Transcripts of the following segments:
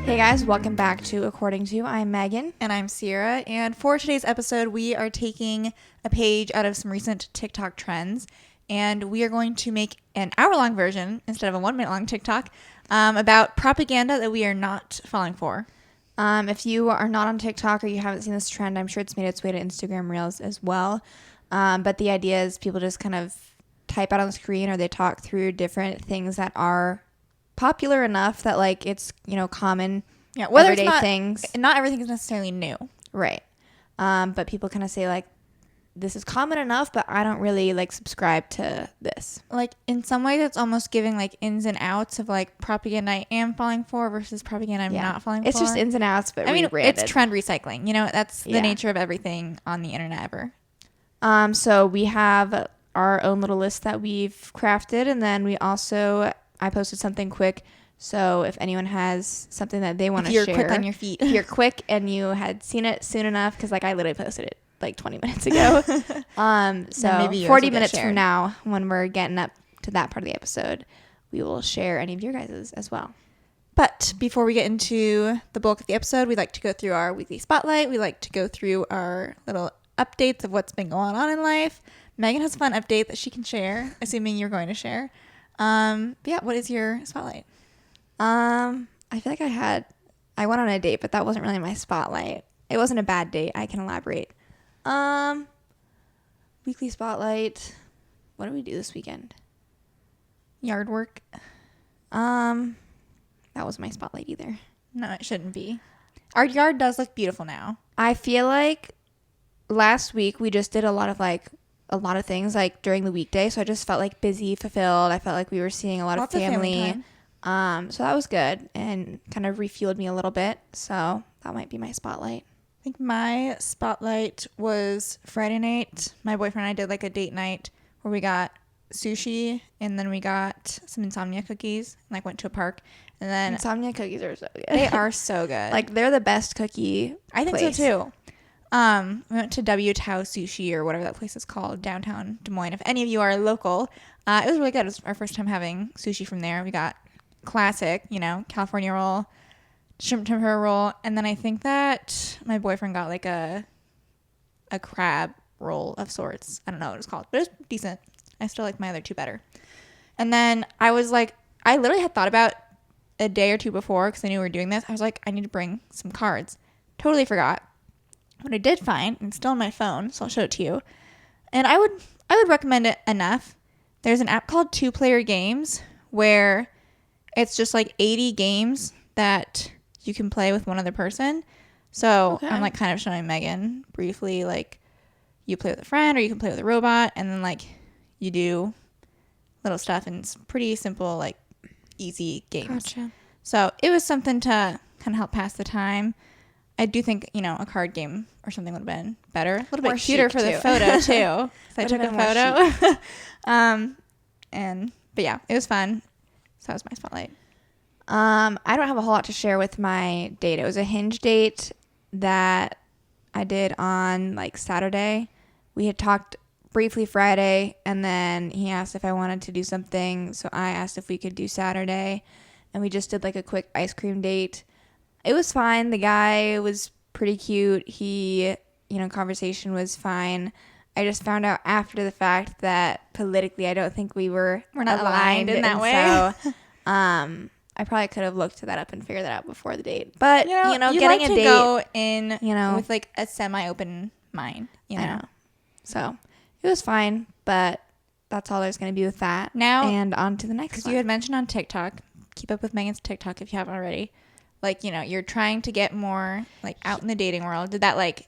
Hey guys, welcome back to According To. I'm Megan. And I'm Ciera. And for today's episode, we are taking a page out of some recent TikTok trends. And we are going to make an hour-long version instead of a 1 minute long TikTok about propaganda that we are not falling for. If you are not on TikTok or you haven't seen this trend, I'm sure it's made its way to Instagram Reels as well. But the idea is people just kind of type out on the screen or they talk through different things that are popular enough that like it's, you know, common everyday things. Not everything is necessarily new. Right. But people kind of say like, this is common enough, but I don't really like subscribe to this. Like in some ways it's almost giving like ins and outs of like propaganda I am falling for versus propaganda I'm not falling for. It's just ins and outs, but it's trend recycling. You know, that's the nature of everything on the internet ever. So we have our own little list that we've crafted, and then I posted something quick. So if anyone has something that they want to share, you're quick on your feet. If you're quick and you had seen it soon enough, because like I literally posted it like 20 minutes ago. So maybe 40 minutes from now, when we're getting up to that part of the episode, we will share any of your guys's as well. But before we get into the bulk of the episode, we like to go through our weekly spotlight. We like to go through our little updates of what's been going on in life. Megan has a fun update that she can share, assuming you're going to share. But yeah, what is your spotlight? I feel like I went on a date, but that wasn't really my spotlight. It wasn't a bad date. I can elaborate. Weekly spotlight. What did we do this weekend? Yard work. That wasn't my spotlight either. No, it shouldn't be. Our yard does look beautiful now. I feel like last week we just did a lot of things like during the weekday, so I just felt like busy, fulfilled. I felt like we were seeing a lot of family time. So that was good and kind of refueled me a little bit. So that might be my spotlight. I think my spotlight was Friday night. My boyfriend and I did like a date night where we got sushi and then we we some insomnia cookies and like went to a park. And then insomnia cookies are so good. They are so good. Like they're the best cookie I think place. So too. We went to W Tao Sushi or whatever that place is called, downtown Des Moines. If any of you are local, it was really good. It was our first time having sushi from there. We got classic, you know, California roll, shrimp tempura roll, and then I think that my boyfriend got like a crab roll of sorts. I don't know what it's called, but it was decent. I still like my other two better. And then I was like, I literally had thought about a day or two before because I knew we were doing this. I was like, I need to bring some cards. Totally forgot. What I did find, and it's still on my phone, so I'll show it to you. And I would recommend it enough. There's an app called 2Player Games where it's just like 80 games that you can play with one other person. So okay. I'm like kind of showing Megan briefly, like you play with a friend or you can play with a robot, and then like you do little stuff, and it's pretty simple, like easy games. Gotcha. So it was something to kind of help pass the time. I do think, you know, a card game or something would have been better. A little bit cuter for the photo, too. So I took a photo. But yeah, it was fun. So that was my spotlight. I don't have a whole lot to share with my date. It was a Hinge date that I did on, like, Saturday. We had talked briefly Friday, and then he asked if I wanted to do something. So I asked if we could do Saturday. And we just did, like, a quick ice cream date. It was fine. The guy was pretty cute. He, you know, conversation was fine. I just found out after the fact that politically I don't think we're not aligned in that way. So I probably could have looked that up and figured that out before the date. But, you know getting like a date. Go in, you know, with like a semi-open mind, you know. I know. So it was fine, but that's all there's going to be with that. Now, and on to the next one. Because you had mentioned on TikTok, keep up with Megan's TikTok if you haven't already. Like, you know, you're trying to get more, like, out in the dating world. Did that, like,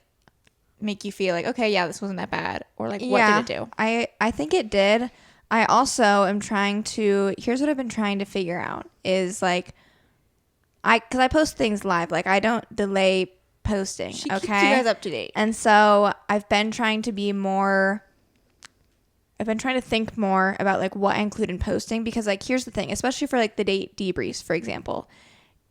make you feel like, okay, yeah, this wasn't that bad? Or, like, what did it do? I think it did. I also am trying to, here's what I've been trying to figure out is, like, because I post things live. Like, I don't delay posting, she keeps you guys up to date. And so I've been trying to think more about, like, what I include in posting. Because, like, here's the thing, especially for, like, the date debriefs, for example.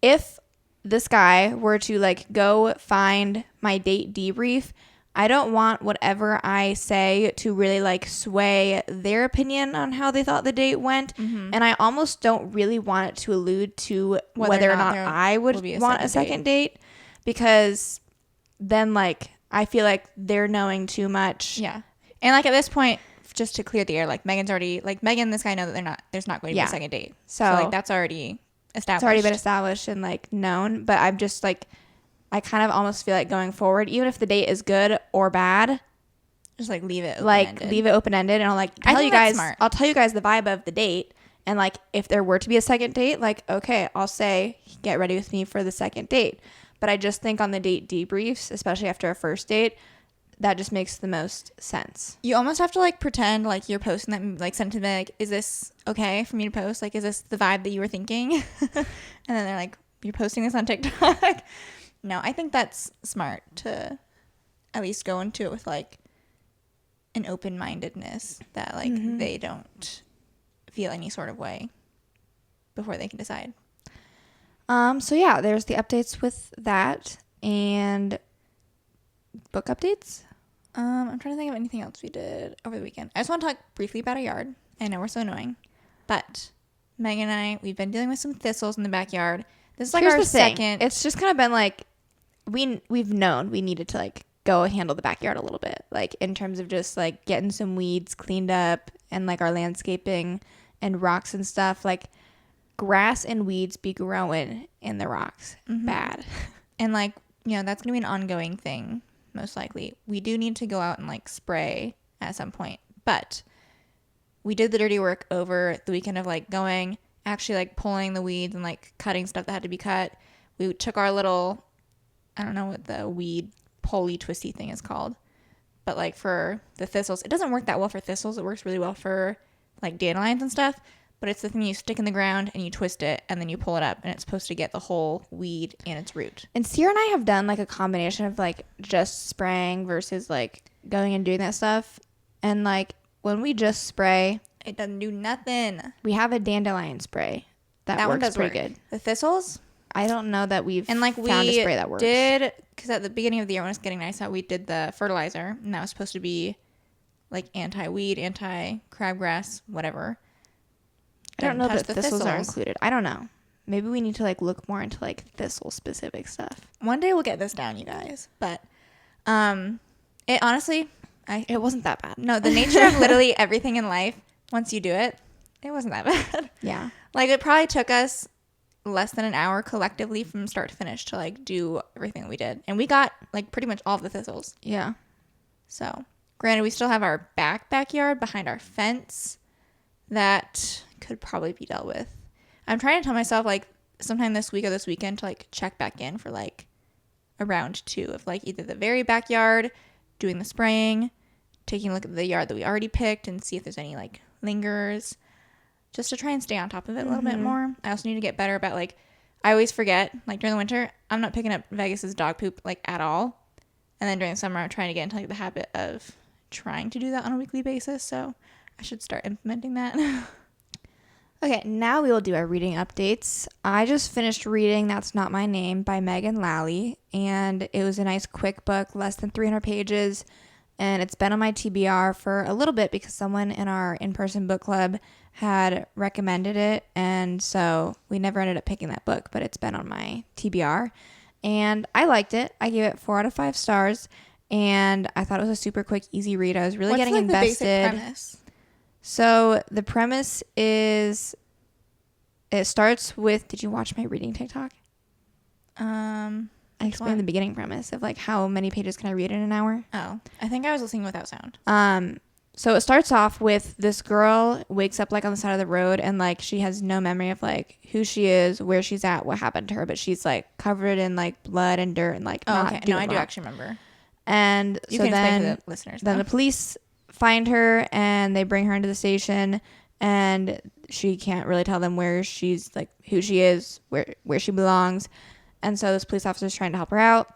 If this guy were to like go find my date debrief, I don't want whatever I say to really like sway their opinion on how they thought the date went. Mm-hmm. And I almost don't really want it to allude to whether or not I would want a second date, because then like I feel like they're knowing too much. Yeah. And like at this point, just to clear the air, like Megan and this guy know that there's not going to be a second date. So like that's already established. It's already been established and like known, but I'm just like, I kind of almost feel like going forward, even if the date is good or bad, just like leave it open-ended, and I'll like tell you guys, I'll tell you guys the vibe of the date, and like if there were to be a second date, like okay, I'll say get ready with me for the second date. But I just think on the date debriefs, especially after a first date, that just makes the most sense. You almost have to like pretend like you're posting that like sentiment, like, is this okay for me to post? Like, is this the vibe that you were thinking? And then they're like, you're posting this on TikTok. No, I think that's smart to at least go into it with like an open-mindedness that like they don't feel any sort of way before they can decide. So yeah, there's the updates with that and book updates. I'm trying to think of anything else we did over the weekend. I just want to talk briefly about our yard. I know we're so annoying, but Megan and I, we've been dealing with some thistles in the backyard. This is like our second. It's just kind of been like we've known we needed to like go handle the backyard a little bit, like in terms of just like getting some weeds cleaned up and like our landscaping and rocks and stuff. Like grass and weeds be growing in the rocks. Bad. And like, you know, that's gonna be an ongoing thing most likely. We do need to go out and like spray at some point, but we did the dirty work over the weekend of like going actually like pulling the weeds and like cutting stuff that had to be cut. We took our little, I don't know what the weed pulley twisty thing is called, but like for the thistles, it doesn't work that well for thistles. It works really well for like dandelions and stuff, but it's the thing you stick in the ground and you twist it and then you pull it up and it's supposed to get the whole weed and its root. And Ciera and I have done like a combination of like just spraying versus like going and doing that stuff. And like when we just spray, it doesn't do nothing. We have a dandelion spray that works pretty good. The thistles, I don't know that we've and like found a spray that works. Did, because at the beginning of the year when it was getting nice out, we did the fertilizer, and that was supposed to be like anti-weed, anti-crabgrass, whatever. I don't know that the thistles are included. I don't know. Maybe we need to like look more into like thistle specific stuff. One day we'll get this down, you guys. But it honestly, it wasn't that bad. No, the nature of literally everything in life, once you do it, it wasn't that bad. Yeah. Like it probably took us less than an hour collectively from start to finish to like do everything we did. And we got like pretty much all of the thistles. Yeah. So granted, we still have our backyard behind our fence that could probably be dealt with. I'm trying to tell myself like sometime this week or this weekend to like check back in for like a round 2 of like either the very backyard, doing the spraying, taking a look at the yard that we already picked and see if there's any like lingers, just to try and stay on top of it a little bit more. I also need to get better about like, I always forget like during the winter I'm not picking up Vegas's dog poop like at all, and then during the summer I'm trying to get into like the habit of trying to do that on a weekly basis, so I should start implementing that. Okay, now we will do our reading updates. I just finished reading That's Not My Name by Megan Lally, and it was a nice quick book, less than 300 pages, and it's been on my TBR for a little bit because someone in our in-person book club had recommended it, and so we never ended up picking that book, but it's been on my TBR, and I liked it. I gave it 4 out of 5 stars, and I thought it was a super quick, easy read. I was really getting invested. The basic premise? So the premise is, it starts with, did you watch my reading TikTok? I explained the beginning premise of like how many pages can I read in an hour? Oh, I think I was listening without sound. So it starts off with this girl wakes up like on the side of the road and like she has no memory of like who she is, where she's at, what happened to her, but she's like covered in like blood and dirt and like okay. No, I do actually remember. And you so can then explain to the listeners. Then the police find her and they bring her into the station, and she can't really tell them where she's like who she is, where she belongs. And so this police officer is trying to help her out,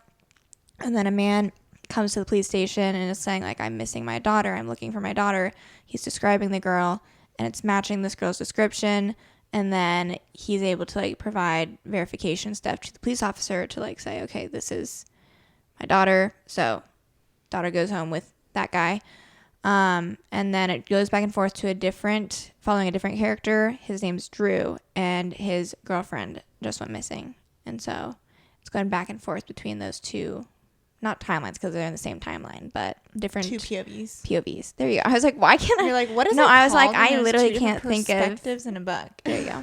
and then a man comes to the police station and is saying like, I'm missing my daughter, I'm looking for my daughter. He's describing the girl and it's matching this girl's description, and then he's able to like provide verification stuff to the police officer to like say, okay, this is my daughter, so daughter goes home with that guy. And then it goes back and forth to following a different character. His name's Drew, and his girlfriend just went missing. And so it's going back and forth between those two, not timelines because they're in the same timeline, but different two POVs. POVs. There you go. I was like, why can't I? You're like, what is no, it I was like, called when I there's literally two can't different think of. perspectives in a book. There you go.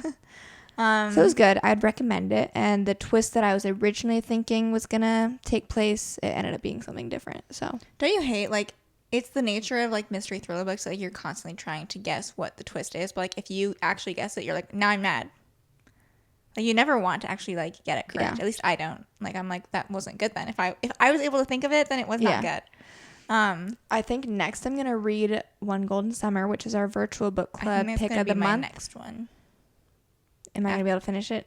So it was good. I'd recommend it. And the twist that I was originally thinking was going to take place, it ended up being something different. So don't you hate, like, it's the nature of, like, mystery thriller books. Like, you're constantly trying to guess what the twist is. But, like, if you actually guess it, you're like, now I'm mad. Like, you never want to actually, like, get it correct. Yeah. At least I don't. Like, I'm like, that wasn't good then. If I was able to think of it, then it was not good. I think next I'm going to read One Golden Summer, which is our virtual book club pick of the month. Next one. Am I going to be able to finish it?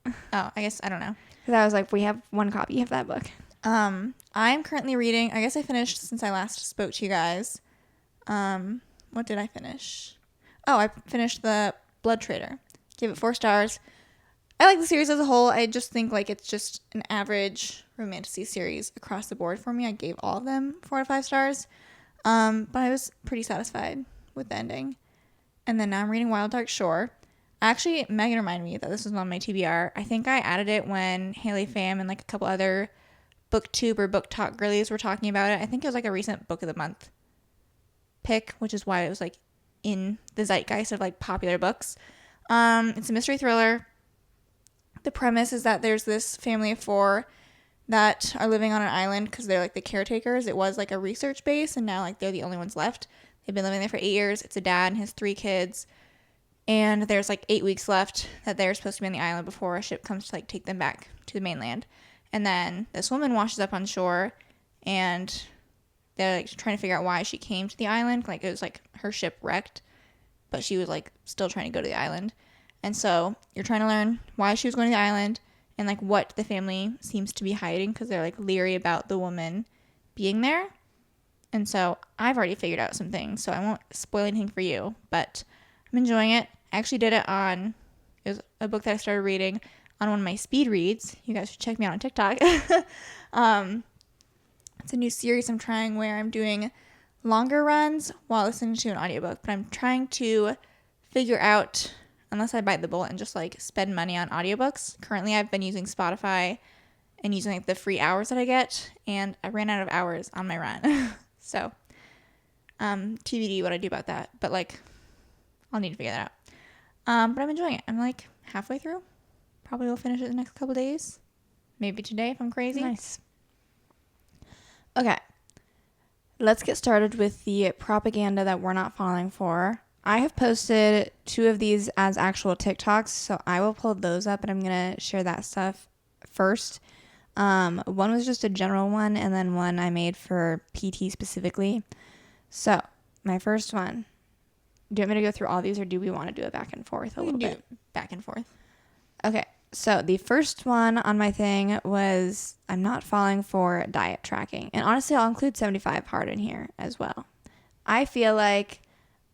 Oh, I guess, I don't know. Because I was like, we have one copy of that book. I'm currently reading, I guess I finished since I last spoke to you guys. What did I finish? Oh, I finished The Blood Trader. Gave it 4 stars. I like the series as a whole. I just think, like, it's just an average romantasy series across the board for me. I gave all of them 4 out of 5 stars. But I was pretty satisfied with the ending. And then now I'm reading Wild Dark Shore. Actually, Megan reminded me that this was on my TBR. I think I added it when Haley Pham and, like, a couple other booktube or book talk girlies were talking about it. I think it was, like, a recent book of the month pick, which is why it was, like, in the zeitgeist of, like, popular books. It's a mystery thriller. The premise is that there's this family of 4 that are living on an island because they're, like, the caretakers. It was, like, a research base, and now, like, they're the only ones left. They've been living there for 8 years. It's a dad and his 3 kids. And there's, like, 8 weeks left that they're supposed to be on the island before a ship comes to, like, take them back to the mainland. And then this woman washes up on shore, and they're, like, trying to figure out why she came to the island. Like, it was, like, her ship wrecked, but she was, like, still trying to go to the island. And so you're trying to learn why she was going to the island and, like, what the family seems to be hiding because they're, like, leery about the woman being there. And so I've already figured out some things, so I won't spoil anything for you, but I'm enjoying it. I actually did it on, it was a book that I started reading on one of my speed reads. You guys should check me out on TikTok. It's a new series I'm trying where I'm doing longer runs while listening to an audiobook, but I'm trying to figure out, unless I bite the bullet and just, like, spend money on audiobooks. Currently I've been using Spotify and using, like, the free hours that I get, and I ran out of hours on my run. So TBD what I do about that, but, like, I'll need to figure that out. But I'm enjoying it. I'm, like, halfway through. Probably will finish it in the next couple days. Maybe today if I'm crazy. Nice. Okay. Let's get started with the propaganda that we're not falling for. I have posted 2 of these as actual TikToks, so I will pull those up and I'm going to share that stuff first. One was just a general one, and then one I made for PT specifically. So, my first one. Do you want me to go through all these, or do we want to do it back and forth a little bit? Back and forth. Okay, so the first one on my thing was I'm not falling for diet tracking. And honestly, I'll include 75 hard in here as well. I feel like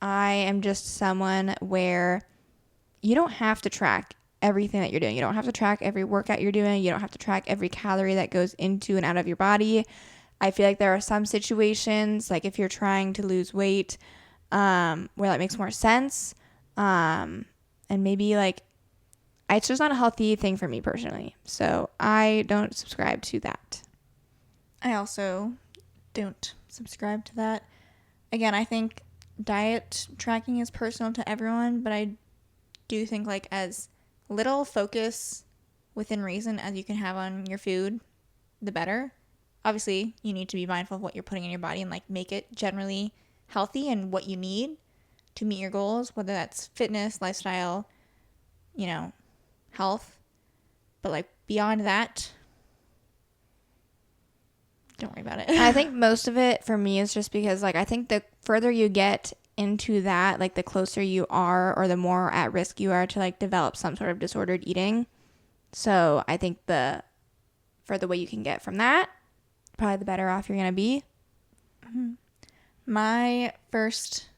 I am just someone where you don't have to track everything that you're doing. You don't have to track every workout you're doing. You don't have to track every calorie that goes into and out of your body. I feel like there are some situations, like if you're trying to lose weight, where that makes more sense. And maybe, like, it's just not a healthy thing for me personally. So I don't subscribe to that. I also don't subscribe to that. Again, I think diet tracking is personal to everyone, but I do think, like, as little focus within reason as you can have on your food, the better. Obviously, you need to be mindful of what you're putting in your body and, like, make it generally healthy and what you need to meet your goals, whether that's fitness, lifestyle, you know, health. But, like, beyond that, don't worry about it. I think most of it for me is just because, like, I think the further you get into that, like, the closer you are or the more at risk you are to, like, develop some sort of disordered eating. So I think the further away you can get from that, probably the better off you're going to be. Mm-hmm. My first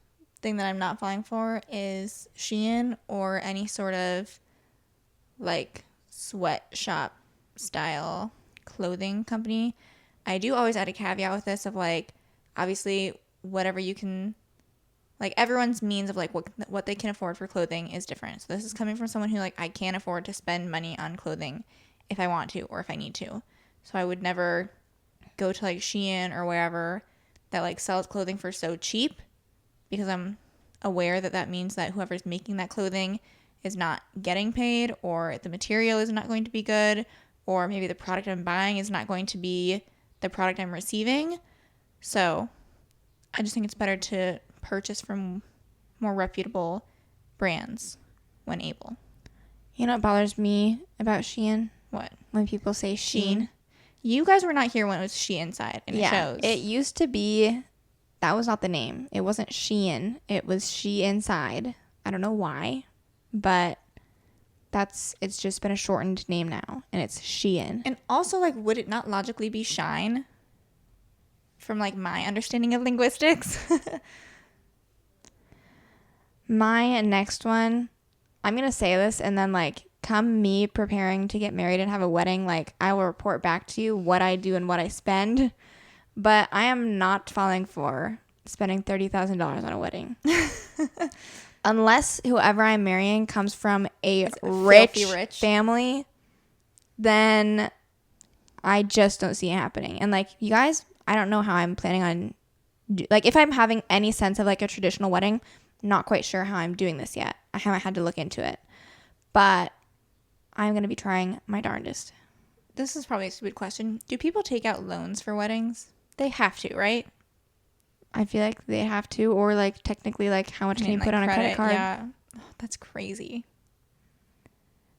thing that I'm not falling for is Shein or any sort of, like, sweatshop style clothing company. I do always add a caveat with this of like, obviously, whatever you can, like everyone's means of like what they can afford for clothing is different. So this is coming from someone who like, I can't afford to spend money on clothing if I want to or if I need to. So I would never go to like Shein or wherever that like sells clothing for so cheap, because I'm aware that that means that whoever's making that clothing is not getting paid, or the material is not going to be good, or maybe the product I'm buying is not going to be the product I'm receiving. So I just think it's better to purchase from more reputable brands when able. You know what bothers me about Shein? What? When people say Sheen. You guys were not here when it was She Inside, and it shows. It used to be, that was not the name. It wasn't Shein. It was She Inside. I don't know why, but it's just been a shortened name now, and it's Shein. And also, like, would it not logically be Shine? From, like, my understanding of linguistics. My next one, I'm going to say this, and then, like, come me preparing to get married and have a wedding, like, I will report back to you what I do and what I spend. But I am not falling for spending $30,000 on a wedding. Unless whoever I'm marrying comes from a rich family, then I just don't see it happening. And, like, you guys, I don't know how I'm planning on, like, if I'm having any sense of, like, a traditional wedding, not quite sure how I'm doing this yet. I haven't had to look into it. But I'm going to be trying my darndest. This is probably a stupid question. Do people take out loans for weddings? They have to, right? I feel like they have to, or like technically, like how much can you put on a credit card? Yeah, that's crazy.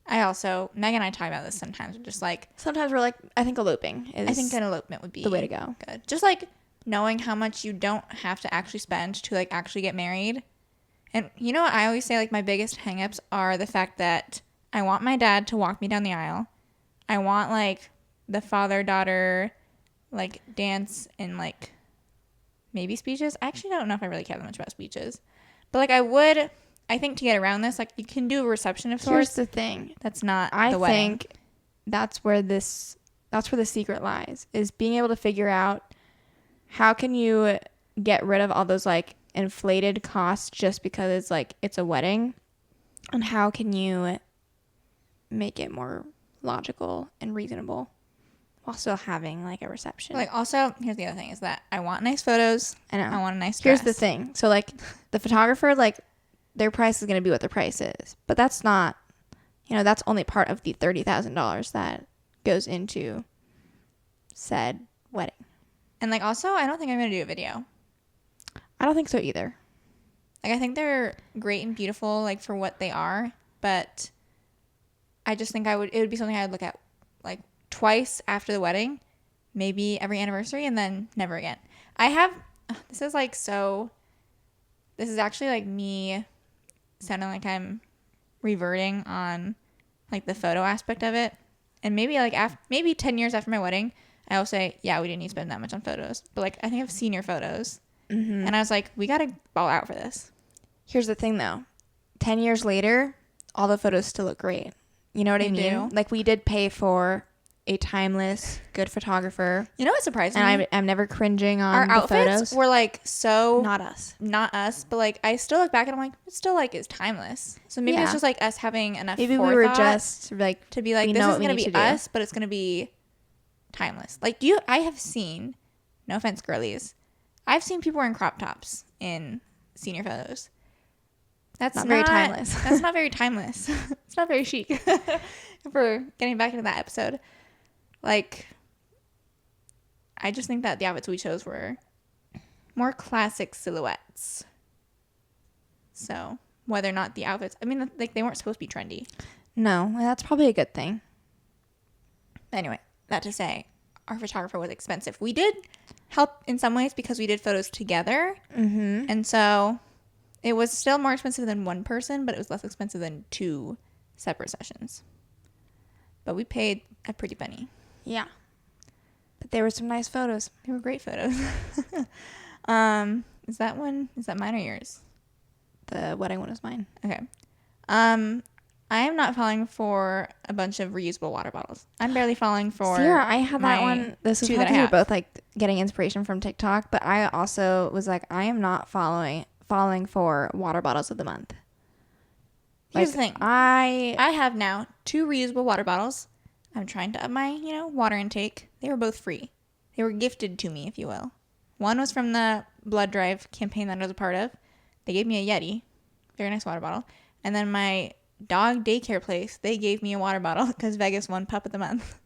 Megan and I talk about this sometimes. We're just like, sometimes we're like, I think eloping is. I think an elopement would be the way to go. Good. Just like knowing how much you don't have to actually spend to like actually get married. And you know what I always say, like my biggest hangups are the fact that I want my dad to walk me down the aisle. I want like the father-daughter like dance and like maybe speeches. I actually don't know if I really care that much about speeches. But like I think to get around this, like you can do a reception of sorts. Here's the thing. That's not the wedding. I think that's where the secret lies, is being able to figure out how can you get rid of all those like inflated costs just because it's like it's a wedding, and how can you make it more logical and reasonable while still having like a reception. Like also, here's the other thing is that I want nice photos. I know. I want a nice dress. Here's the thing. So like the photographer, like their price is going to be what their price is, but that's not, that's only part of the $30,000 that goes into said wedding. And like also, I don't think I'm going to do a video. I don't think so either. Like I think they're great and beautiful like for what they are, but I just think it would be something I would look at like twice after the wedding, maybe every anniversary, and then never again. This is actually like me sounding like I'm reverting on like the photo aspect of it. And maybe like maybe 10 years after my wedding, I will say, yeah, we didn't need to spend that much on photos. But like I think I've seen your photos. Mm-hmm. And I was like, we got to ball out for this. Here's the thing though. 10 years later, all the photos still look great. You know what I mean? Like we did pay for a timeless, good photographer. You know what surprised me? And I'm never cringing on our the outfits photos. Were like so not us, but like I still look back and I'm like, it's still like it's timeless. So maybe it's just like us having enough. Maybe we were just like to be like, this isn't gonna be us, but it's gonna be timeless. Like I have seen, no offense, girlies, I've seen people wearing crop tops in senior photos. That's not very timeless. That's not very timeless. It's not very chic. If we're getting back into that episode. Like, I just think that the outfits we chose were more classic silhouettes. So, whether or not the outfits, I mean, like, they weren't supposed to be trendy. No, that's probably a good thing. Anyway, that to say, our photographer was expensive. We did help in some ways because we did photos together. Mm-hmm. And so it was still more expensive than one person, but it was less expensive than 2 separate sessions. But we paid a pretty penny. Yeah. But there were some nice photos. They were great photos. Is that mine or yours? The wedding one is mine. Okay. I am not falling for a bunch of reusable water bottles. I'm barely falling for Ciera, I had that one. This was two probably that I we were have. both like getting inspiration from TikTok, but I also was like, I am not falling for water bottles of the month. Here's Like, the thing. I I have now 2 reusable water bottles. I'm trying to up my, water intake. They were both free. They were gifted to me, if you will. One was from the blood drive campaign that I was a part of. They gave me a Yeti. Very nice water bottle. And then my dog daycare place, they gave me a water bottle because Vegas won Pup of the Month.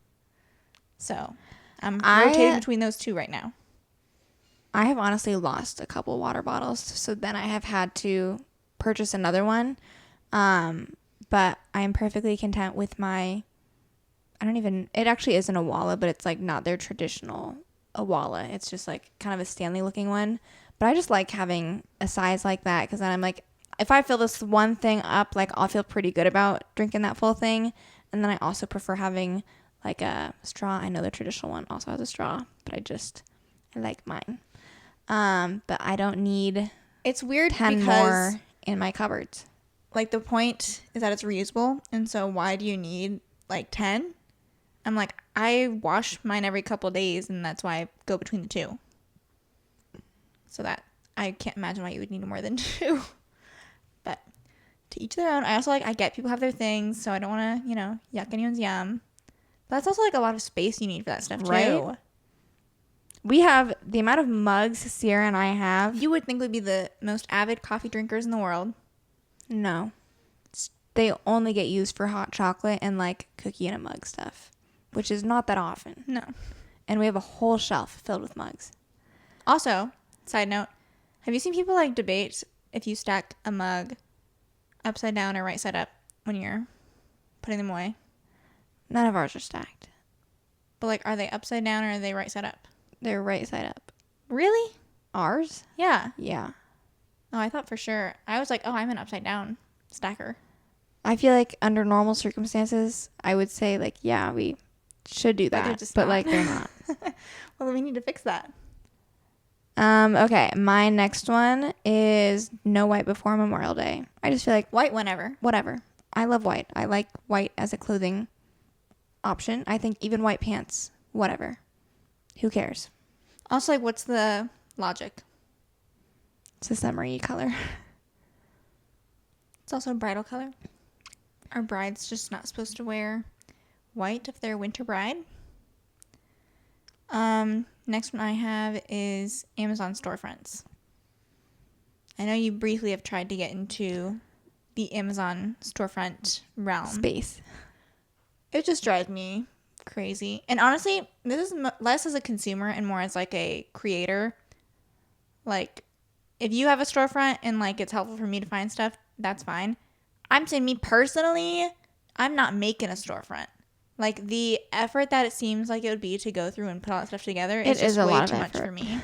So I'm rotating between those 2 right now. I have honestly lost a couple water bottles, so then I have had to purchase another one. But I am perfectly content with my, it actually isn't a Walla, but it's like not their traditional Awala. It's just like kind of a Stanley looking one. But I just like having a size like that because then I'm like, if I fill this one thing up, like I'll feel pretty good about drinking that full thing. And then I also prefer having like a straw. I know the traditional one also has a straw, but I like mine. But I don't need It's weird 10 because more in my cupboards. like the point is that it's reusable, and so why do you need like 10? I'm like, I wash mine every couple of days, and that's why I go between the 2. So that I can't imagine why you would need more than 2. But to each their own. I also I get people have their things, so I don't want to, yuck anyone's yum. But that's also like a lot of space you need for that stuff too. Right? We have the amount of mugs Ciera and I have. You would think we'd be the most avid coffee drinkers in the world. No. They only get used for hot chocolate and like cookie in a mug stuff, which is not that often. No. And we have a whole shelf filled with mugs. Also, side note, have you seen people like debate if you stack a mug upside down or right side up when you're putting them away? None of ours are stacked. But like, are they upside down or are they right side up? They're right side up. Really? Ours? Yeah. Yeah. Oh, I thought for sure. I was like, oh, I'm an upside down stacker. I feel like under normal circumstances, I would say like, yeah, we should do that. But they're just but not. like they're not. Well, then we need to fix that. Okay, my next one is no white before Memorial Day. I just feel like White whenever. whatever. I love white. I like white as a clothing option. I think even white pants, whatever. Who cares? Also, like, what's the logic? It's a summery color. It's also a bridal color. Are brides just not supposed to wear white if they're a winter bride? Next one I have is Amazon storefronts. I know you briefly have tried to get into the Amazon storefront realm. Space. It just drives me crazy. And honestly, this is less as a consumer and more as like a creator. Like, if you have a storefront and like it's helpful for me to find stuff, that's fine. I'm saying me personally, I'm not making a storefront. Like, the effort that it seems like it would be to go through and put all that stuff together is just way too much for me.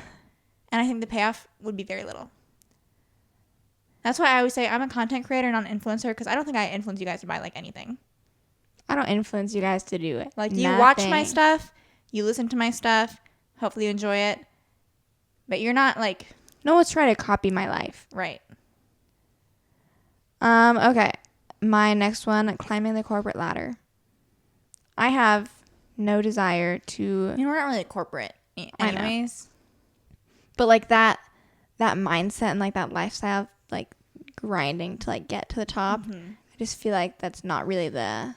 And I think the payoff would be very little. That's why I always say I'm a content creator, not an influencer, because I don't think I influence you guys to buy like anything. I don't influence you guys to do it. Like, you watch my stuff, you listen to my stuff, hopefully you enjoy it, but you're not like... No one's trying to copy my life. Right. Okay. My next one, climbing the corporate ladder. I have no desire to... We're not really corporate anyways. But like that mindset and like that lifestyle of like grinding to like get to the top, I just feel like that's not really the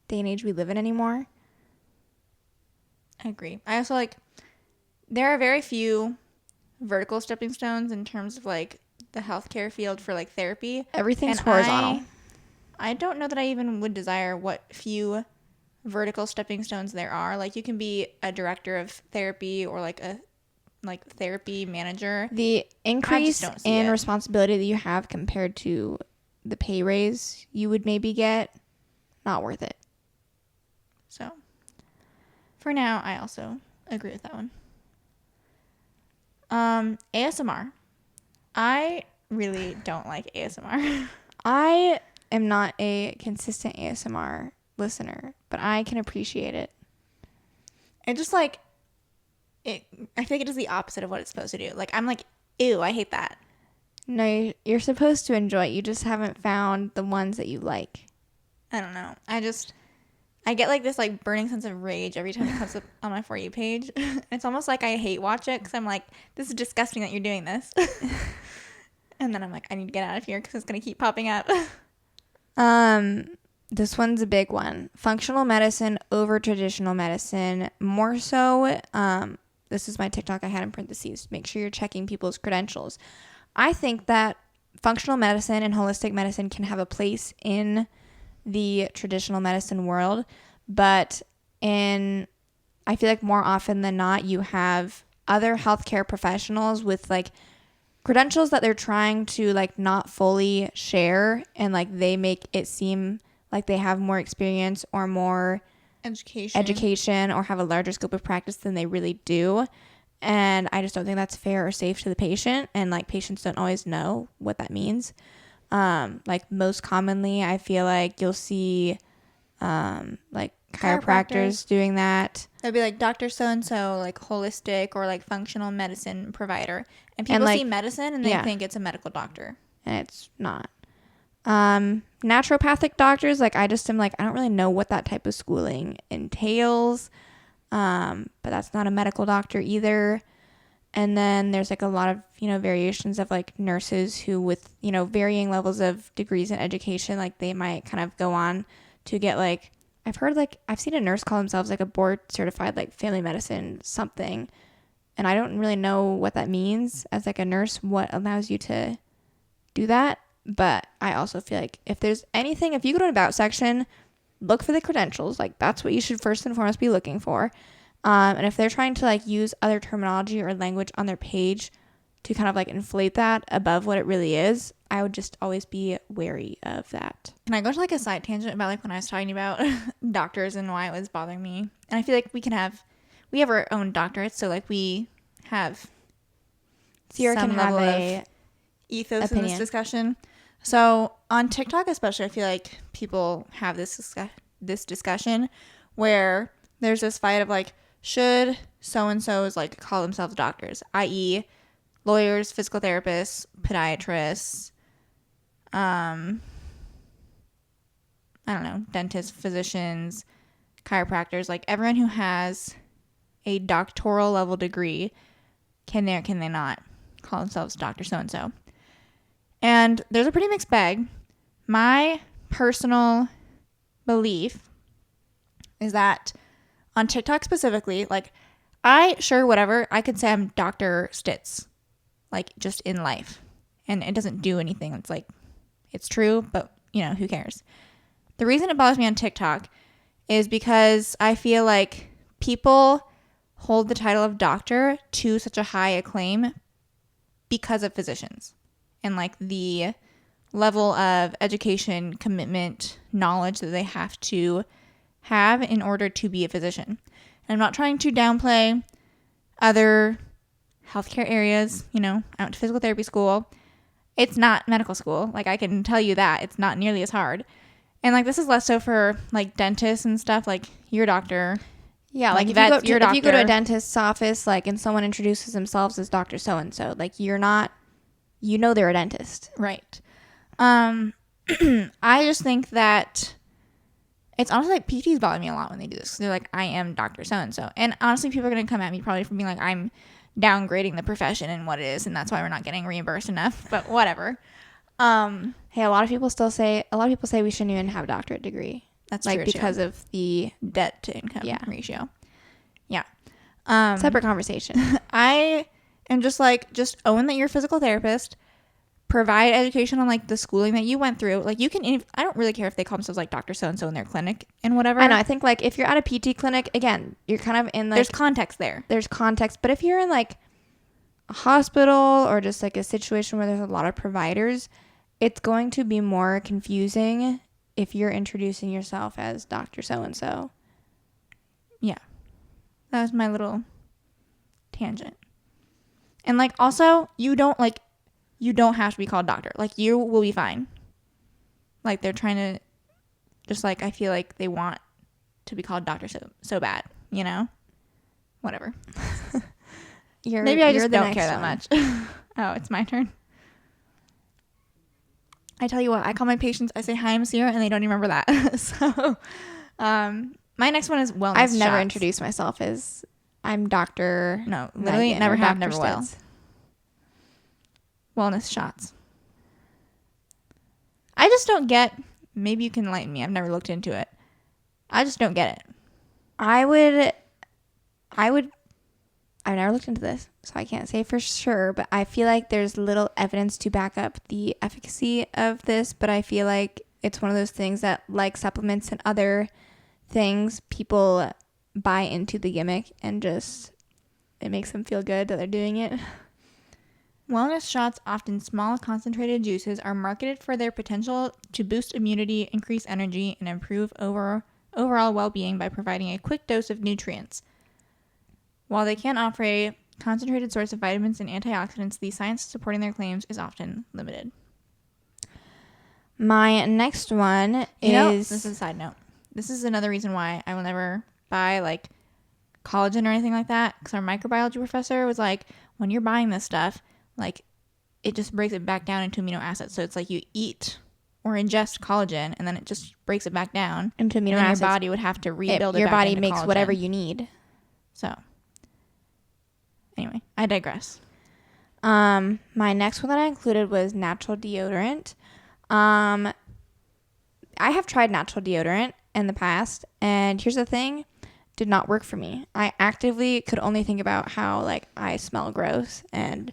day and age we live in anymore. I agree. I also like, there are very few vertical stepping stones in terms of like the healthcare field for like therapy. Everything's horizontal. I don't know that I even would desire what few vertical stepping stones there are. Like, you can be a director of therapy or like a therapy manager. The increase in responsibility that you have compared to the pay raise you would maybe get, not worth it. So for now, I also agree with that one. ASMR. I really don't like ASMR. I am not a consistent ASMR listener, but I can appreciate it. And just like it, I think it is the opposite of what it's supposed to do. Like, I'm like, ew, I hate that. No, you're supposed to enjoy it. You just haven't found the ones that you like. I don't know. I get like this like burning sense of rage every time it comes up on my For You page. It's almost like I hate watch it because I'm like, this is disgusting that you're doing this. And then I'm like, I need to get out of here because it's going to keep popping up. This one's a big one. Functional medicine over traditional medicine. More so, this is my TikTok I had in parentheses. Make sure you're checking people's credentials. I think that functional medicine and holistic medicine can have a place in the traditional medicine world, but I feel like more often than not, you have other healthcare professionals with like credentials that they're trying to like not fully share, and like they make it seem like they have more experience or more education or have a larger scope of practice than they really do. And I just don't think that's fair or safe to the patient, and like patients don't always know what that means. Like most commonly, I feel like you'll see like chiropractors doing that. It'd be like Dr. So-and-so, like holistic or like functional medicine provider. And people like, see medicine and they think it's a medical doctor. And it's not. Naturopathic doctors, like I just am like, I don't really know what that type of schooling entails. But that's not a medical doctor either. And then there's like a lot of, variations of like nurses who with, varying levels of degrees in education, like they might kind of go on to get like, I've seen a nurse call themselves like a board certified like family medicine something. And I don't really know what that means as like a nurse, what allows you to do that. But I also feel like if there's anything, if you go to an about section, look for the credentials. Like that's what you should first and foremost be looking for. And if they're trying to like use other terminology or language on their page to kind of like inflate that above what it really is, I would just always be wary of that. Can I go to like a side tangent about like when I was talking about doctors and why it was bothering me? And I feel like we have our own doctorates, so like we have Ciera some can level have a of ethos opinion in this discussion. So on TikTok especially, I feel like people have this discussion where there's this fight of like, should so-and-so's like call themselves doctors, i.e. lawyers, physical therapists, podiatrists, I don't know, dentists, physicians, chiropractors, like everyone who has a doctoral level degree, can they not call themselves Dr. So-and-so? And there's a pretty mixed bag. My personal belief is that on TikTok specifically, like I could say I'm Dr. Stitz, like just in life. And it doesn't do anything. It's like, it's true, but who cares? The reason it bothers me on TikTok is because I feel like people hold the title of doctor to such a high acclaim because of physicians and like the level of education, commitment, knowledge that they have to have in order to be a physician. And I'm not trying to downplay other healthcare areas. I went to physical therapy school. It's not medical school. Like I can tell you that it's not nearly as hard. And like this is less so for like dentists and stuff. Like your doctor. Yeah, like if you go to a dentist's office, like and someone introduces themselves as Dr. So-and-so, like you're not, they're a dentist. Right. I just think that it's honestly like PTs bother me a lot when they do this. They're like, I am Dr. So-and-so. And honestly, people are going to come at me probably for being like, I'm downgrading the profession and what it is. And that's why we're not getting reimbursed enough, but whatever. Hey, a lot of people say we shouldn't even have a doctorate degree. That's like true because too. of the debt to income ratio. Yeah. Separate conversation. I am just own that you're a physical therapist. Provide education on like the schooling that you went through. Like you can, I don't really care if they call themselves like Dr. So-and-so in their clinic and whatever. I know. I think like if you're at a PT clinic, again, you're kind of in like. There's context there. There's context. But if you're in like a hospital or just like a situation where there's a lot of providers, it's going to be more confusing if you're introducing yourself as Dr. So-and-so. Yeah. That was my little tangent. And like also, you don't have to be called doctor. Like you will be fine. Like they're trying to just like, I feel like they want to be called doctor so bad, Whatever. Maybe I just don't care that much. Oh, it's my turn. I tell you what, I call my patients, I say, hi, I'm Ciera, and they don't even remember that. So, my next one is wellness I've never shots. introduced myself as I'm Dr. No, literally Megan never or have, Dr. never will. Stitz. Wellness shots. I just don't get, maybe you can enlighten me. I've never looked into it. I just don't get it. I've never looked into this, so I can't say for sure, but I feel like there's little evidence to back up the efficacy of this, but I feel like it's one of those things that, like supplements and other things, people buy into the gimmick and just, it makes them feel good that they're doing it. Wellness shots, often small concentrated juices, are marketed for their potential to boost immunity, increase energy, and improve overall well-being by providing a quick dose of nutrients. While they can offer a concentrated source of vitamins and antioxidants, the science supporting their claims is often limited. My next one This is a side note. This is another reason why I will never buy like collagen or anything like that, because our microbiology professor was like, when you're buying this stuff, like it just breaks it back down into amino acids. So it's like you eat or ingest collagen and then it just breaks it back down into amino and acids. Your body would have to rebuild it your back body into makes collagen. whatever you need. So anyway, I digress. My next one that I included was natural deodorant. I have tried natural deodorant in the past, and here's the thing, did not work for me. I actively could only think about how like I smell gross, and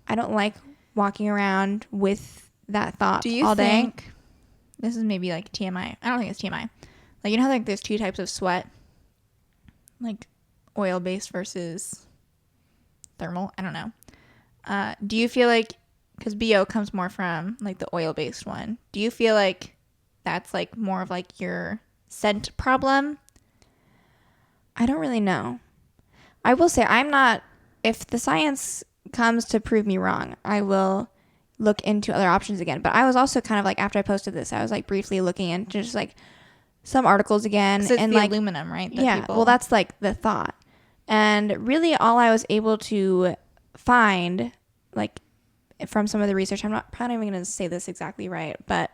I don't like walking around with that thought all day. Think this is maybe like TMI? I don't think it's TMI. Like, you know how like there's two types of sweat, like oil based versus thermal? I don't know. Do you feel like, because BO comes more from like the oil based one, do you feel like that's like more of like your scent problem? I don't really know. I will say if the science comes to prove me wrong, I will look into other options again. But I was also kind of like, after I posted this, I was like briefly looking into just like some articles again. So it's and the like aluminum, right? Well, that's like the thought. And really all I was able to find, like from some of the research, I'm not probably even going to say this exactly right, but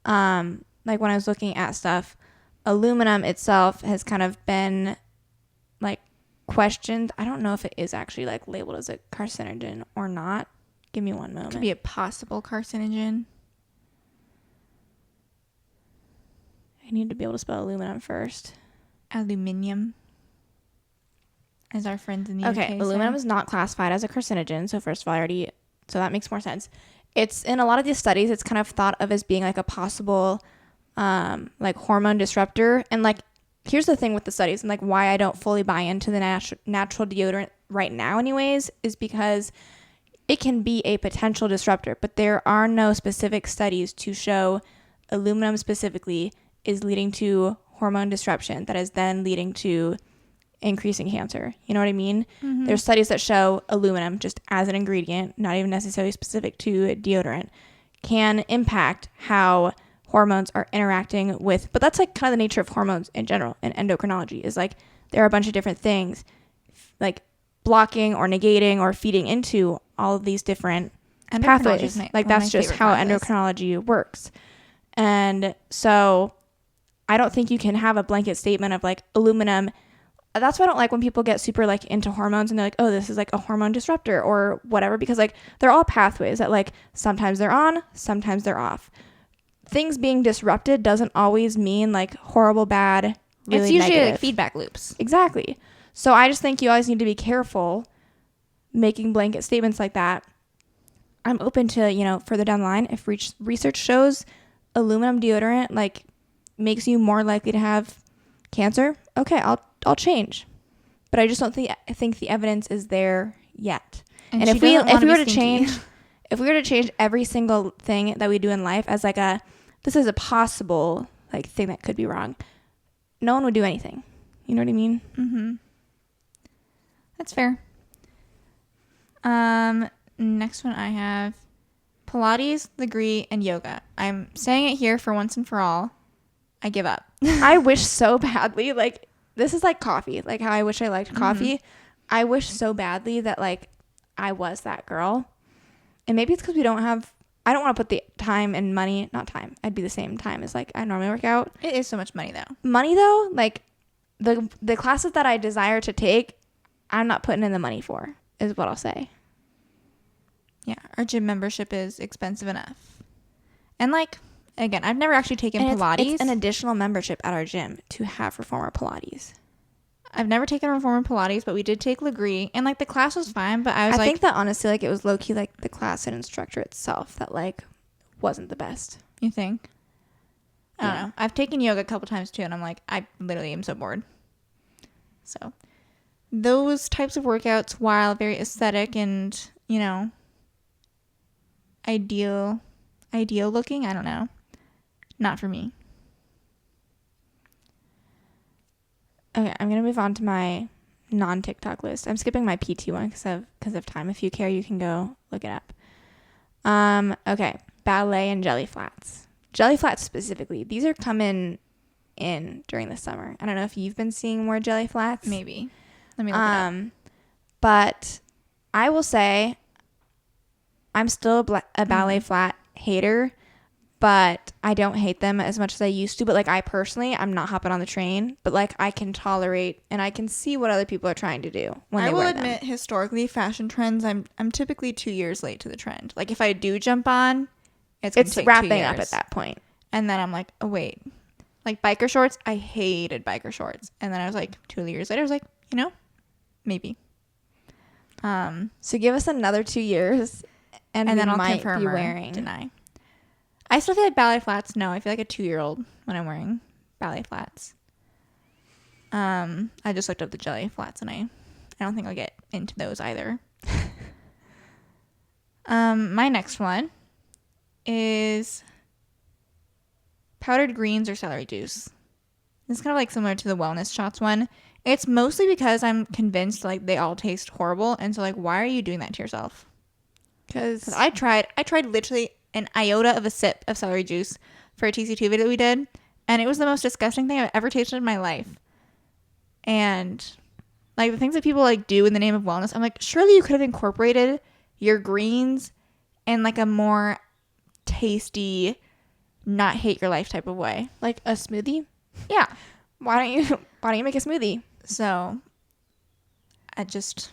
like when I was looking at stuff, aluminum itself has kind of been like questioned. I don't know if it is actually like labeled as a carcinogen or not. Give me one moment. Could be a possible carcinogen. I need to be able to spell aluminum first. Aluminium, as our friends in the UK Okay, aluminum is not classified as a carcinogen. So first of all, so that makes more sense. It's in a lot of these studies, it's kind of thought of as being like a possible like hormone disruptor. And like, here's the thing with the studies and like why I don't fully buy into the natural deodorant right now anyways, is because it can be a potential disruptor, but there are no specific studies to show aluminum specifically is leading to hormone disruption that is then leading to increasing cancer. You know what I mean? Mm-hmm. There's studies that show aluminum just as an ingredient, not even necessarily specific to deodorant, can impact how hormones are interacting with, but that's like kind of the nature of hormones in general in endocrinology, is like there are a bunch of different things like blocking or negating or feeding into all of these different pathways. Like that's just how endocrinology works. And so I don't think you can have a blanket statement of like aluminum. That's why I don't like when people get super like into hormones and they're like, oh, this is like a hormone disruptor or whatever, because like they're all pathways that like sometimes they're on, sometimes they're off. Things being disrupted doesn't always mean like horrible, bad, really it's usually negative. Like feedback loops. Exactly. So I just think you always need to be careful making blanket statements like that. I'm open to, further down the line, if research shows aluminum deodorant like makes you more likely to have cancer, okay, I'll change. But I just don't think the evidence is there yet. And if we were to change every single thing that we do in life as like this is a possible like thing that could be wrong, no one would do anything. You know what I mean? Mm-hmm. That's fair. Next one I have Pilates, Legree, and yoga. I'm saying it here for once and for all. I give up. I wish so badly, like, this is like coffee, like how I wish I liked coffee. Mm-hmm. I wish so badly that like I was that girl. And maybe it's because we don't have I don't want to put the time and money, not time. I'd be the same time as like I normally work out. It is so much money though. Money though, like the classes that I desire to take, I'm not putting in the money for, is what I'll say. Yeah, our gym membership is expensive enough. And like, again, I've never actually taken Pilates. It's an additional membership at our gym to have Reformer Pilates. I've never taken Reformer Pilates, but we did take Legree, and like the class was fine, but I think that honestly, like it was low key like the class and instructor itself that like wasn't the best. You think? I don't know. I've taken yoga a couple times too, and I'm like, I literally am so bored. So those types of workouts, while very aesthetic and, you know, ideal looking, I don't know, not for me. Okay, I'm gonna move on to my non-TikTok list. I'm skipping my PT one because of time. If you care, you can go look it up. Okay, ballet and jelly flats. Jelly flats specifically. These are coming in during the summer. I don't know if you've been seeing more jelly flats. Maybe. Let me look it up. But I will say I'm still a ballet flat hater, but I don't hate them as much as I used to. But like I personally, I'm not hopping on the train, but like I can tolerate and I can see what other people are trying to do when they wear them. I will admit, historically, fashion trends, I'm typically 2 years late to the trend. Like if I do jump on, it's wrapping up at that point. And then I'm like, oh wait, like biker shorts. I hated biker shorts, and then I was like 2 years later, I was like, you know, maybe. So give us another 2 years, and then I'll confirm or deny. I still feel like ballet flats. No, I feel like a 2-year-old when I'm wearing ballet flats. I just looked up the jelly flats, and I don't think I'll get into those either. My next one is powdered greens or celery juice. This is kind of like similar to the wellness shots one. It's mostly because I'm convinced like they all taste horrible, and so like why are you doing that to yourself? Because I tried literally an iota of a sip of celery juice for a TC2 video we did, and it was the most disgusting thing I've ever tasted in my life. And like the things that people like do in the name of wellness, I'm like, surely you could have incorporated your greens in like a more tasty, not hate your life type of way. Like a smoothie? Yeah. Why don't you make a smoothie? So it just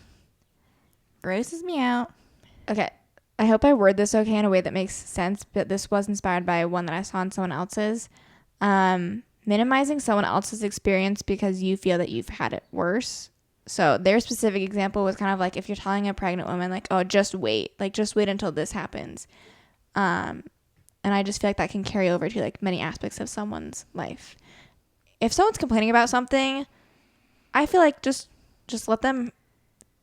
grosses me out. Okay. I hope I word this okay in a way that makes sense, but this was inspired by one that I saw on someone else's. Minimizing someone else's experience because you feel that you've had it worse. So their specific example was kind of like if you're telling a pregnant woman like, oh, just wait until this happens. And I just feel like that can carry over to like many aspects of someone's life. If someone's complaining about something, I feel like just let them,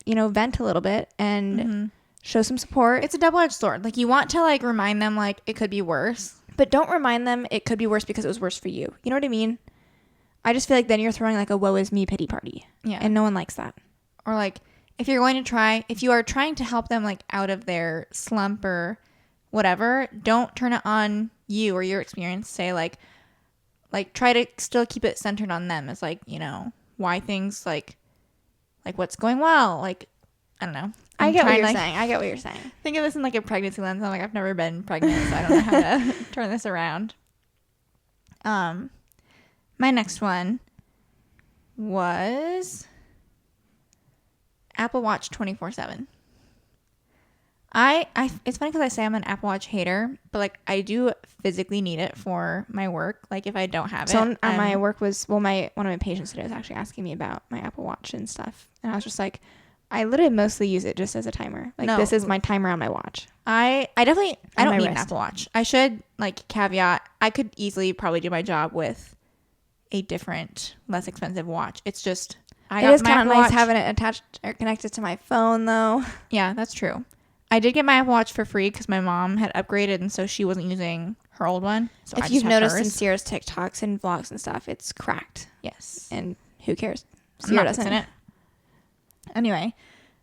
vent a little bit and show some support. It's a double-edged sword. Like you want to like remind them like it could be worse, but don't remind them it could be worse because it was worse for you. You know what I mean? I just feel like then you're throwing like a woe is me pity party. Yeah. And no one likes that. Or like if you are trying to help them like out of their slump or whatever, don't turn it on you or your experience. Say like try to still keep it centered on them. It's like, why things like what's going well. Like, I don't know. I get what you're saying. Think of this in like a pregnancy lens. I'm like, I've never been pregnant, so I don't know how to turn this around. My next one was Apple Watch 24/7. It's funny because I say I'm an Apple Watch hater, but like I do physically need it for my work. Like if I don't have it, my work was one of my patients today was actually asking me about my Apple Watch and stuff, and I was just like, I literally mostly use it just as a timer. Like this is my timer on my watch. I don't need an Apple Watch. I should like caveat. I could easily probably do my job with a different, less expensive watch. It's just it is kind of nice having it attached or connected to my phone though. Yeah, that's true. I did get my Apple Watch for free because my mom had upgraded, and so she wasn't using her old one. So if you've noticed in Ciera's TikToks and vlogs and stuff, it's cracked. Yes, and who cares? Ciera doesn't it. Anyway,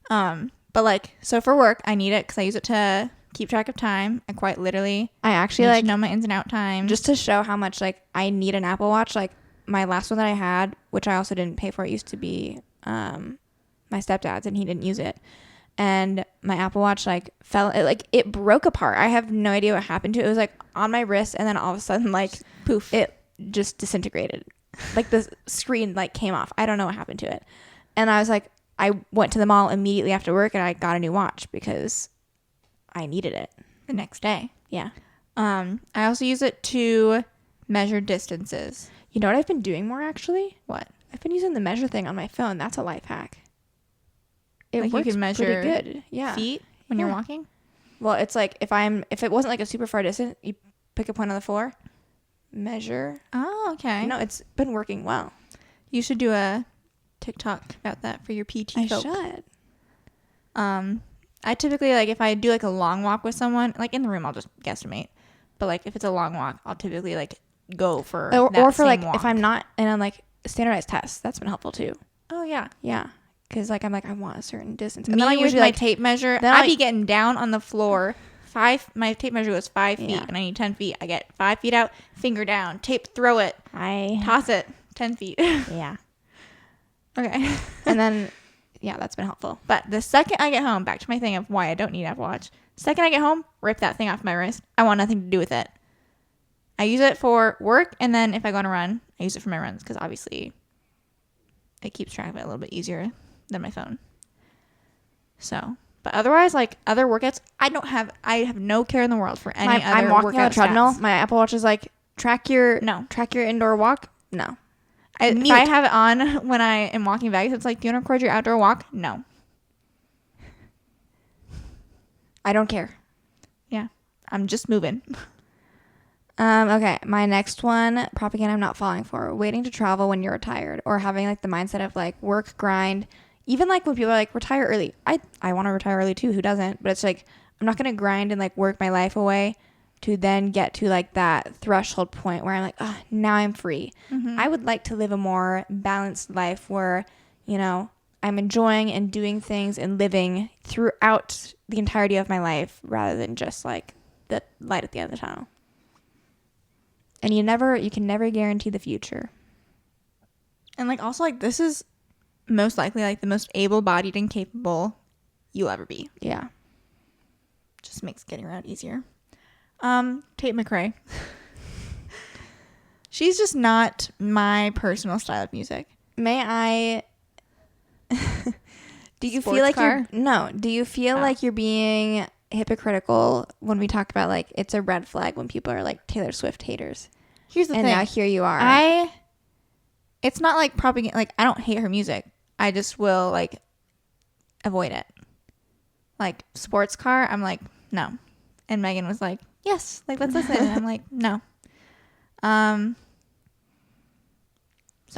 but like so for work, I need it because I use it to keep track of time. I actually like know my ins and out time just to show how much like I need an Apple Watch. Like my last one that I had, which I also didn't pay for, it used to be my stepdad's, and he didn't use it. and my Apple Watch like it broke apart. I have no idea what happened to it. It was like on my wrist, and then all of a sudden like poof, it just disintegrated. Like the screen like came off. I don't know what happened to it. And I was like, I went to the mall immediately after work and I got a new watch because I needed it the next day. Yeah. I also use it to measure distances. You know what I've been doing more actually? What? I've been using the measure thing on my phone. That's a life hack. It Like works you can measure pretty good. Yeah. feet when you're walking? Well, it's like if it wasn't like a super far distance, you pick a point on the floor, measure. Oh, okay. No, it's been working well. You should do a TikTok about that for your PT I folk. should. I typically, like, if I do, like, a long walk with someone, like, in the room, I'll just guesstimate. But, like, if it's a long walk, I'll typically, like, go for Or for, like, walk. if I'm not in a, like, standardized test. That's been helpful, too. Oh, yeah. Yeah. Because, like, I'm like, I want a certain distance. And then I usually, like, tape measure. I'd be getting down on the floor. My tape measure was 5 feet, and I need 10 feet. I get 5 feet out, finger down, tape, throw it, toss it, 10 feet. Yeah. Okay. And then... Yeah, that's been helpful. But the second I get home, back to my thing of why I don't need Apple Watch. Second I get home, rip that thing off my wrist. I want nothing to do with it. I use it for work, and then if I go on a run, I use it for my runs because obviously it keeps track of it a little bit easier than my phone. So, but otherwise, like other workouts, I have no care in the world for any other I'm walking on workout the treadmill. stats. My Apple Watch is like, track your indoor walk. No. If I have it on when I am walking back, it's like, do you want to record your outdoor walk? No. I don't care. Yeah. I'm just moving. Okay. My next one, propaganda I'm not falling for. Waiting to travel when you're retired, or having like the mindset of like work, grind. Even like when people are like retire early. I want to retire early too. Who doesn't? But it's like, I'm not going to grind and like work my life away to then get to like that threshold point where I'm like, oh, now I'm free. Mm-hmm. I would like to live a more balanced life where, you know, I'm enjoying and doing things and living throughout the entirety of my life rather than just like the light at the end of the tunnel. And you can never guarantee the future. And like also like this is most likely like the most able-bodied and capable you'll ever be. Yeah. Just makes getting around easier. Tate McRae. She's just not my personal style of music. May I... Do you Sports feel like car? Do you feel like you're being hypocritical when we talk about like it's a red flag when people are like Taylor Swift haters? Here's the thing. And now here you are. It's not like propaganda. Like I don't hate her music. I just will like avoid it. Like sports car, I'm like no. And Megan was like, yes, like let's listen. And I'm like, no. So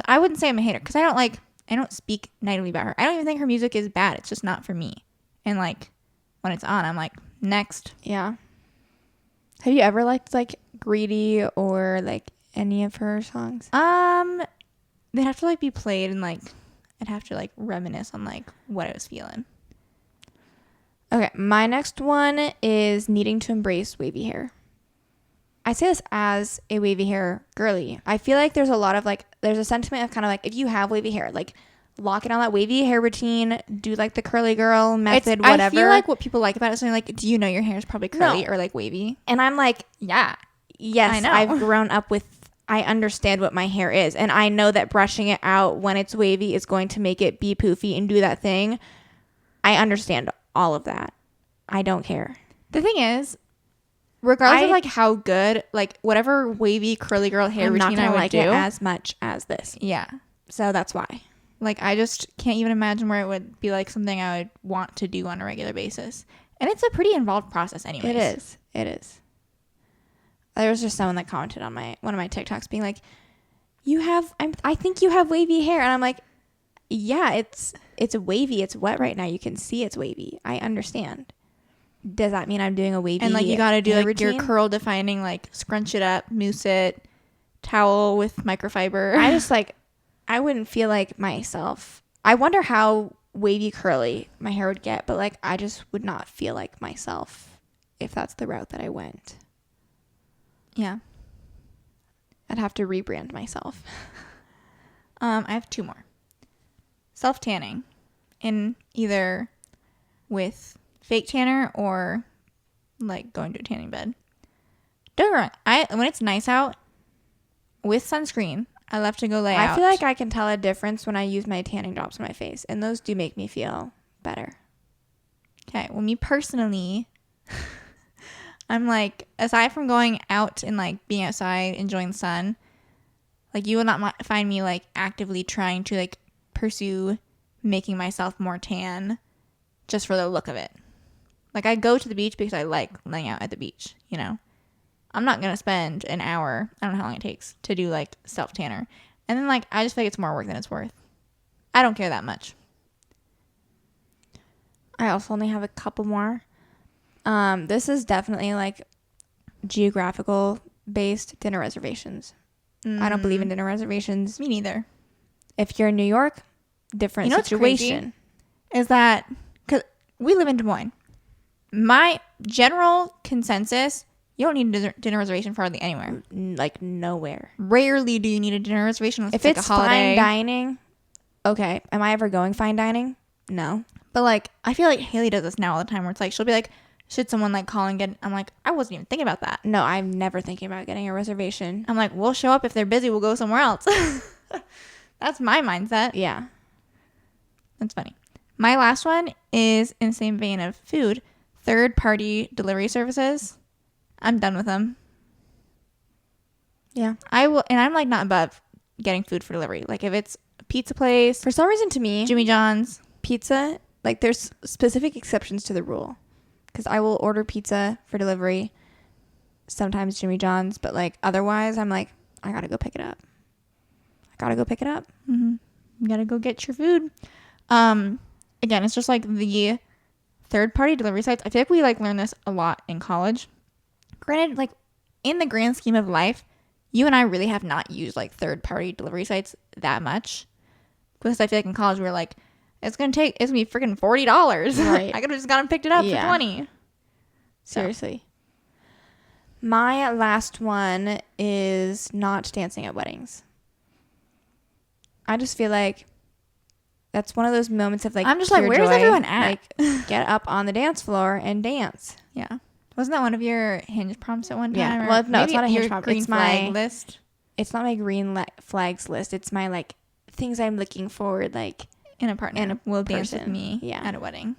I wouldn't say I'm a hater because I don't speak negatively about her. I don't even think her music is bad. It's just not for me. And like when it's on, I'm like, next. Yeah. Have you ever liked like Greedy or like any of her songs? They'd have to like be played and like I'd have to like reminisce on like what I was feeling. Okay, my next one is needing to embrace wavy hair. I say this as a wavy hair girly. I feel like there's a sentiment of kind of like if you have wavy hair, like lock it on that wavy hair routine, do like the curly girl method, whatever. I feel like what people like about it is something like, do you know your hair is probably curly or like wavy? And I'm like, yeah, yes, I know. I've grown up with, I understand what my hair is. And I know that brushing it out when it's wavy is going to make it be poofy and do that thing. I understand all of that. I don't care. The thing is, regardless of like how good, like whatever wavy curly girl hair routine I would like do, it as much as this. Yeah. So that's why. Like I just can't even imagine where it would be like something I would want to do on a regular basis. And it's a pretty involved process anyways. It is. There was just someone that commented on one of my TikToks being like, I think you have wavy hair. And I'm like, yeah, it's wavy. It's wet right now. You can see it's wavy. I understand. Does that mean I'm doing a wavy? And like you got to do like routine? your curl defining, like scrunch it up, mousse it, towel with microfiber. I wouldn't feel like myself. I wonder how wavy curly my hair would get, but like I just would not feel like myself if that's the route that I went. Yeah. I'd have to rebrand myself. I have two more. Self-tanning in either with fake tanner or like going to a tanning bed. Don't get me wrong. When it's nice out with sunscreen, I love to go lay out. I feel like I can tell a difference when I use my tanning drops on my face, and those do make me feel better. Okay, well, me personally, I'm like, aside from going out and like being outside, enjoying the sun, like you will not find me like actively trying to like pursue making myself more tan just for the look of it. Like I go to the beach because I like laying out at the beach, you know? I'm not going to spend an hour, I don't know how long it takes, to do like self tanner. And then like, I just feel like it's more work than it's worth. I don't care that much. I also only have a couple more. This is definitely like geographical based dinner reservations. I don't believe in dinner reservations. Me neither. If you're in New York, different situation. Is that, because we live in Des Moines. My general consensus, you don't need a dinner reservation for hardly anywhere. Like nowhere. Rarely do you need a dinner reservation. If it's like fine dining, okay. Am I ever going fine dining? No. But like, I feel like Haley does this now all the time where it's like, she'll be like, should someone like call and get, I'm like, I wasn't even thinking about that. No, I'm never thinking about getting a reservation. I'm like, we'll show up. If they're busy, we'll go somewhere else. That's my mindset. Yeah. That's funny. My last one is in the same vein of food. Third-party delivery services. I'm done with them. Yeah. I will, and I'm like not above getting food for delivery. Like if it's a pizza place. For some reason to me, Jimmy John's. Pizza, like there's specific exceptions to the rule. Because I will order pizza for delivery. Sometimes Jimmy John's. But like otherwise, I'm like, I got to go pick it up. Mm-hmm. You got to go get your food. Again, it's just like the third-party delivery sites. I feel like we like learned this a lot in college. Granted, like in the grand scheme of life, you and I really have not used like third-party delivery sites that much. Because I feel like in college we were like, it's gonna be freaking $40. Right. I could have just gone and picked it up for $20. Seriously. My last one is not dancing at weddings. I just feel like that's one of those moments of like, I'm just like, where's everyone at? Like, get up on the dance floor and dance. Yeah. Wasn't that one of your hinge prompts at one time? Yeah. Well, no, it's not a hinge prompt. Green It's flag my list. It's not my green flags list. It's my like things I'm looking forward like In a partner. in a will dance with person. me Yeah. at a wedding.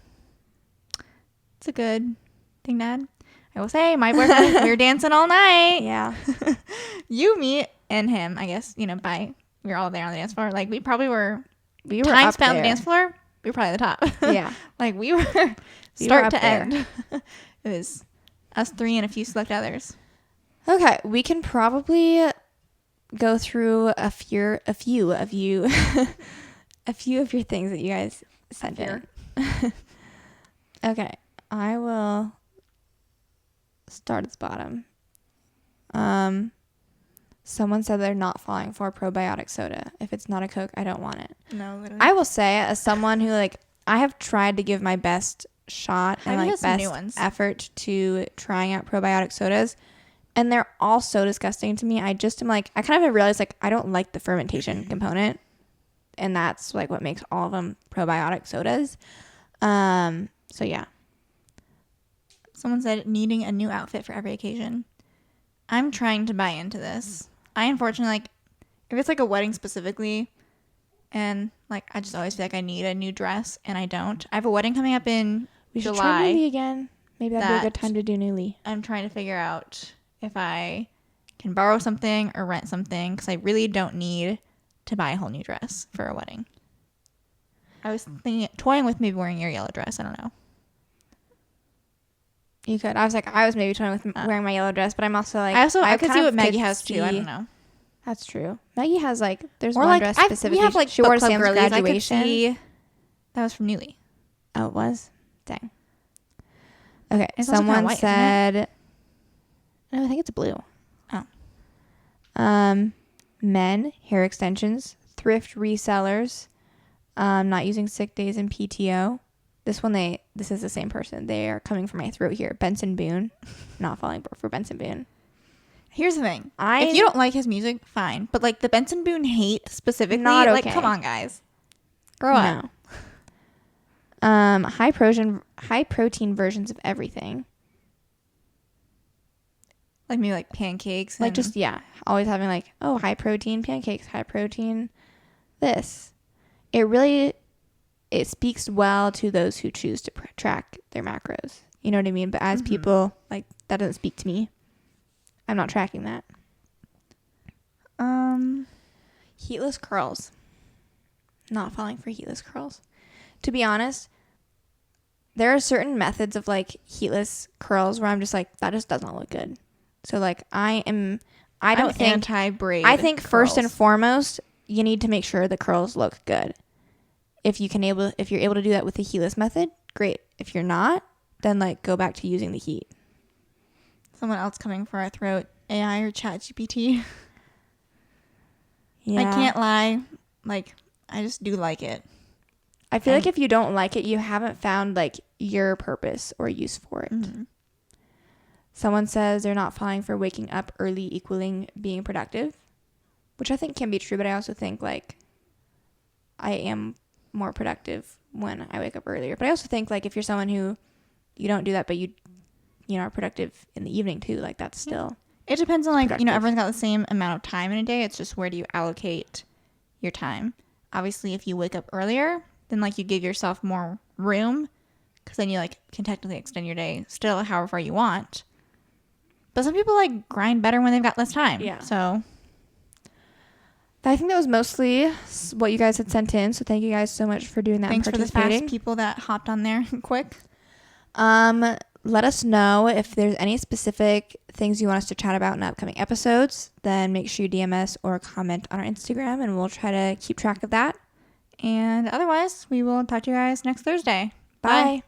It's a good thing to add. I will say, my boyfriend, we were dancing all night. Yeah. You, me, and him, I guess, we were all there on the dance floor. Like, we were time up spent on the there. dance floor, we were probably at the top. Yeah. Like, we were start to end. It was us three and a few select others. Okay, we can probably go through a few of you a few of your things that you guys sent in. Okay, I will start at the bottom. Someone said they're not falling for probiotic soda. If it's not a Coke, I don't want it. No, literally. I will say, as someone who like, I have tried to give my best shot and like best effort to trying out probiotic sodas, and they're all so disgusting to me. I just am like, I kind of have realized like I don't like the fermentation component, and that's like what makes all of them probiotic sodas. So yeah. Someone said needing a new outfit for every occasion. I'm trying to buy into this. I unfortunately, like, if it's like a wedding specifically, and like I just always feel like I need a new dress, and I don't. I have a wedding coming up in We should July. try Nuuly again. Maybe that'd be a good time to do Nuuly. I'm trying to figure out if I can borrow something or rent something, because I really don't need to buy a whole new dress for a wedding. I was toying with maybe wearing your yellow dress. I don't know. You could. I was maybe toying with wearing my yellow dress, but I'm also like, I could see what Maggie has too. I don't know. That's true. Maggie has like, there's or one like, dress specifically. We have like she wore to Club Sam's Girlies. graduation. I could see that was from Nuuly. Oh, it was? Dang. Okay. It's also kinda Someone white, said, no, I think it's blue. Oh. Men, hair extensions, thrift resellers, not using sick days in PTO. This is the same person. They are coming for my throat here. Benson Boone. Not falling for Benson Boone. Here's the thing. If you don't like his music, fine. But like the Benson Boone hate specifically, not okay. Like, come on, guys. Grow up. High protein versions of everything. Like maybe like pancakes. Like just, yeah, always having like, oh, high protein pancakes, high protein this. It speaks well to those who choose to track their macros. You know what I mean? But as people, like, that doesn't speak to me. I'm not tracking that. Heatless curls. Not falling for heatless curls. To be honest, there are certain methods of like heatless curls where I'm just like, that just does not look good. So like I'm anti-braid. I think curls. first and foremost, you need to make sure the curls look good. If you're able to do that with the heatless method, great. If you're not, then like go back to using the heat. Someone else coming for our throat, AI or ChatGPT. Yeah. I can't lie. Like, I just do like it. I feel like if you don't like it, you haven't found like your purpose or use for it. Mm-hmm. Someone says they're not falling for waking up early equaling being productive, which I think can be true, but I also think like I am more productive when I wake up earlier. But I also think like if you're someone who you don't do that, but you are productive in the evening too, like that's still it depends on like productive. Everyone's got the same amount of time in a day. It's just where do you allocate your time? Obviously, if you wake up earlier, then like you give yourself more room because then you like can technically extend your day still however far you want. But some people like grind better when they've got less time. Yeah. So I think that was mostly what you guys had sent in. So thank you guys so much for doing that. Thanks for the fast people that hopped on there quick. Let us know if there's any specific things you want us to chat about in upcoming episodes. Then make sure you DM us or comment on our Instagram, and we'll try to keep track of that. And otherwise, we will talk to you guys next Thursday. Bye.